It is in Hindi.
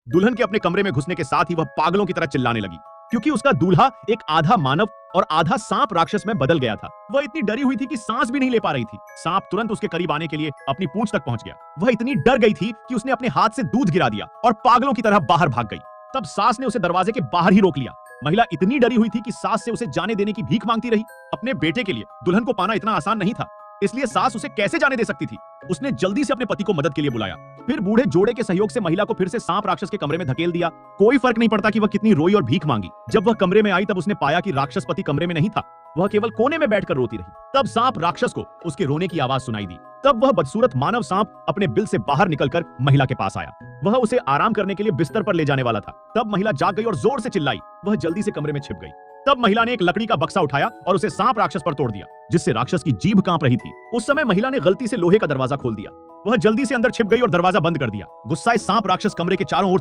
दुल्हन के अपने कमरे में घुसने के साथ ही वह पागलों की तरह चिल्लाने लगी, क्योंकि उसका दूल्हा एक आधा मानव और आधा सांप राक्षस में बदल गया था। वह इतनी डरी हुई थी कि सांस भी नहीं ले पा रही थी। सांप तुरंत उसके करीब आने के लिए अपनी पूंछ तक पहुंच गया। वह इतनी डर गई थी कि उसने अपने हाथ से दूध गिरा दिया और पागलों की तरह बाहर भाग गई। तब सास ने उसे दरवाजे के बाहर ही रोक लिया। महिला इतनी डरी हुई थी कि सास से उसे जाने देने की भीख मांगती रही। अपने बेटे के लिए दुल्हन को पाना इतना आसान नहीं था, इसलिए सास उसे कैसे जाने दे सकती थी। उसने जल्दी से अपने पति को मदद के लिए बुलाया। फिर बूढ़े जोड़े के सहयोग से महिला को फिर से सांप राक्षस के कमरे में धकेल दिया। कोई फर्क नहीं पड़ता कि वह कितनी रोई और भीख मांगी। जब वह कमरे में आई तब उसने पाया कि राक्षस पति कमरे में नहीं था, वह केवल कोने में बैठकर रोती रही। तब सांप राक्षस को उसके रोने की आवाज सुनाई दी। तब वह बदसूरत मानव सांप अपने बिल से बाहर निकलकर महिला के पास आया। वह उसे आराम करने के लिए बिस्तर पर ले जाने वाला था। तब महिला जाग गई और जोर से चिल्लाई। वह जल्दी से कमरे में छिप गई। तब महिला ने एक लकड़ी का बक्सा उठाया और उसे सांप राक्षस पर तोड़ दिया, जिससे राक्षस की जीभ कांप रही थी। उस समय महिला ने गलती से लोहे का दरवाजा खोल दिया। वह जल्दी से अंदर छिप गई और दरवाजा बंद कर दिया। गुस्साए सांप राक्षस कमरे के चारों ओर